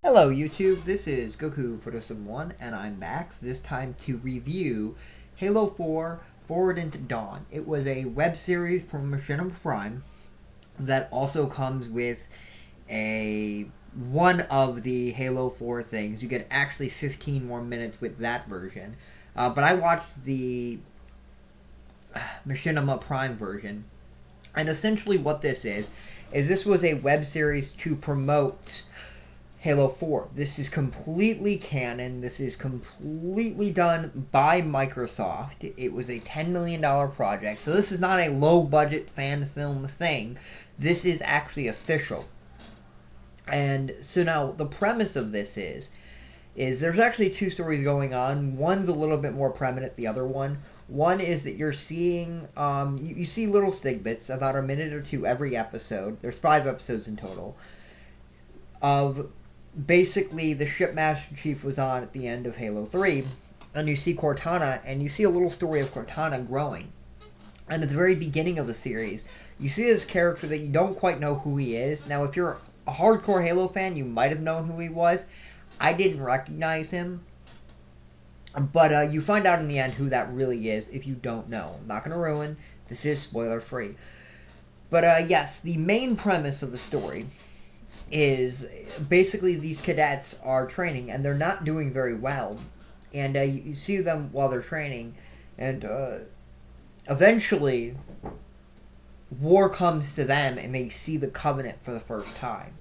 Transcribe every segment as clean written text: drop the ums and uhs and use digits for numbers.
Hello YouTube, this is Goku for One, and I'm back, this time to review Halo 4 Forward into Dawn. It was a web series from Machinima Prime that also comes with a one of the Halo 4 things. You get actually 15 more minutes with that version. But I watched the Machinima Prime version, and essentially what this is this was a web series to promote Halo 4. This is completely canon. This is completely done by Microsoft. It was a $10 million project. So this is not a low budget fan film thing. This is actually official. And so now the premise of this is there's actually two stories going on. One's a little bit more prominent than the other one. One is that you're seeing, you see little snippets, about a minute or two every episode. There's 5 episodes in total, of basically the ship Master Chief was on at the end of Halo 3, and you see Cortana, and you see a little story of Cortana growing. And at the very beginning of the series, you see this character that you don't quite know who he is. Now, if you're a hardcore Halo fan, you might have known who he was. I didn't recognize him. But you find out in the end who that really is if you don't know. I'm not going to ruin. This is spoiler free. But yes, the main premise of the story is basically these cadets are training and they're not doing very well. And you see them while they're training, and eventually war comes to them and they see the Covenant for the first time.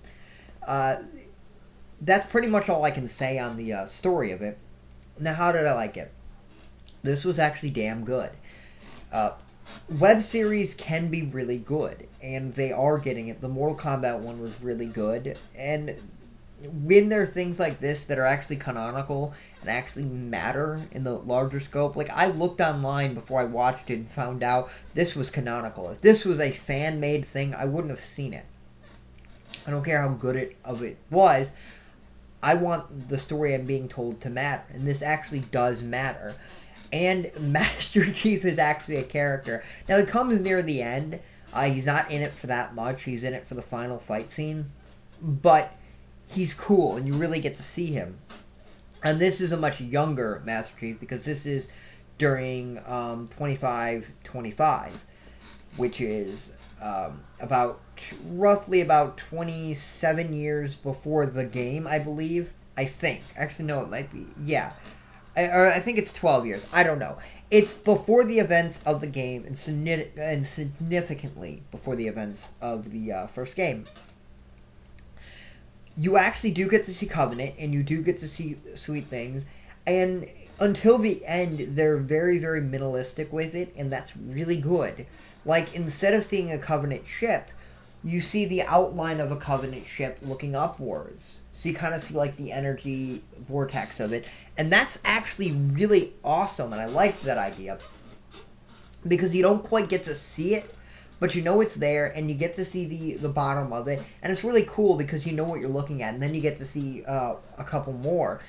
That's pretty much all I can say on the story of it. Now, how did I like it? This was actually damn good. Web series can be really good, and they are getting it. The Mortal Kombat one was really good, and when there are things like this that are actually canonical and actually matter in the larger scope, like I looked online before I watched it and found out this was canonical. If this was a fan-made thing, I wouldn't have seen it. I don't care how good it was. I want the story I'm being told to matter, and this actually does matter. And Master Chief is actually a character. Now, he comes near the end. He's not in it for that much. He's in it for the final fight scene. But he's cool, and you really get to see him. And this is a much younger Master Chief, because this is during 2525, which is roughly about 27 years before the game, I believe. I think. Actually, no, it might be. Yeah. I think it's 12 years. I don't know. It's before the events of the game, and significantly before the events of the first game. You actually do get to see Covenant, and you do get to see sweet things. And until the end, they're very, very minimalistic with it, and that's really good. Like, instead of seeing a Covenant ship, you see the outline of a Covenant ship looking upwards. So you kind of see, like, the energy vortex of it. And that's actually really awesome, and I like that idea. Because you don't quite get to see it, but you know it's there, and you get to see the bottom of it. And it's really cool because you know what you're looking at, and then you get to see a couple more.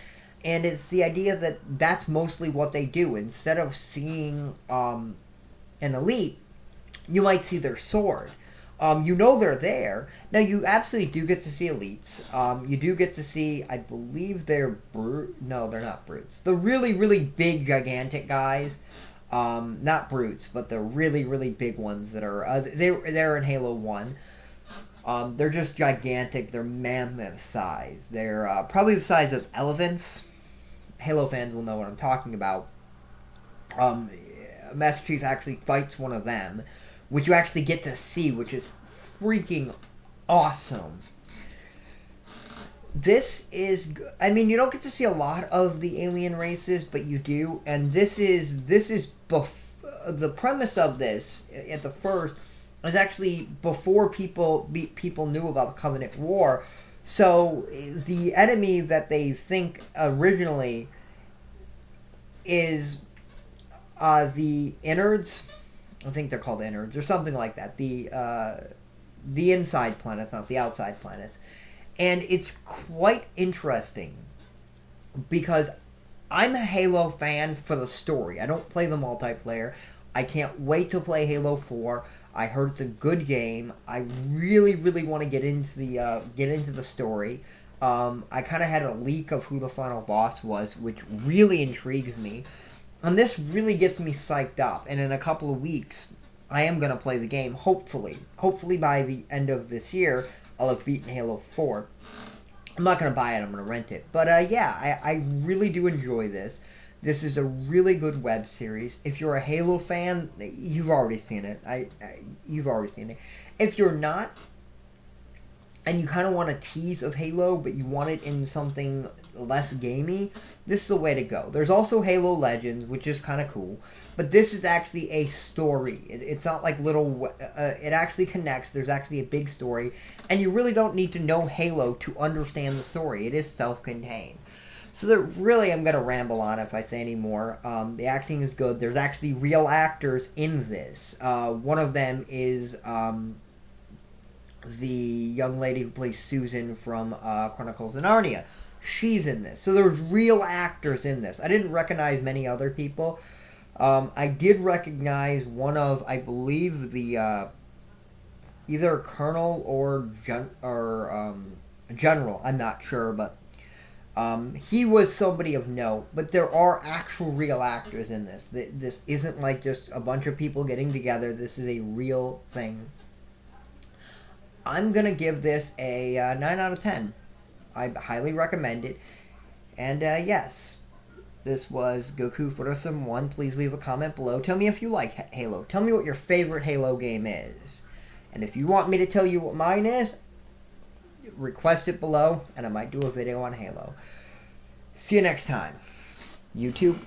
And it's the idea that that's mostly what they do. Instead of seeing an elite, you might see their sword. You know they're there. Now, you absolutely do get to see elites. You do get to see, I believe they're no, they're not brutes. The really, really big, gigantic guys. Not brutes, but the really, really big ones that are, they're in Halo 1. They're just gigantic. They're mammoth size. They're probably the size of elephants. Halo fans will know what I'm talking about. Master Chief actually fights one of them, which you actually get to see, which is freaking awesome. This is, I mean, you don't get to see a lot of the alien races, but you do, and this is the premise of this at the first is actually before people knew about the Covenant War. So the enemy that they think originally is the innards. I think they're called innards or something like that. The inside planets, not the outside planets. And it's quite interesting because I'm a Halo fan for the story. I don't play the multiplayer. I can't wait to play Halo 4. I heard it's a good game. I really, really want to get into the story. I kind of had a leak of who the final boss was, which really intrigues me. And this really gets me psyched up. And in a couple of weeks, I am going to play the game, hopefully. Hopefully by the end of this year, I'll have beaten Halo 4. I'm not going to buy it, I'm going to rent it. But yeah, I really do enjoy this. This is a really good web series. If you're a Halo fan, you've already seen it. You've already seen it. If you're not, and you kind of want a tease of Halo, but you want it in something less gamey, this is the way to go. There's also Halo Legends, which is kind of cool, but this is actually a story. It's not like little... it actually connects. There's actually a big story, and you really don't need to know Halo to understand the story. It is self-contained. So really, I'm going to ramble on if I say any more. The acting is good. There's actually real actors in this. One of them is the young lady who plays Susan from Chronicles of Narnia. She's in this. So there's real actors in this. I didn't recognize many other people. I did recognize one of, I believe, the either Colonel or General. I'm not sure, but he was somebody of note. But there are actual real actors in this. This isn't like just a bunch of people getting together. This is a real thing. I'm going to give this a 9 out of 10. I highly recommend it. And yes, this was Goku Furism 1. Please leave a comment below. Tell me if you like Halo. Tell me what your favorite Halo game is. And if you want me to tell you what mine is, request it below, and I might do a video on Halo. See you next time. YouTube.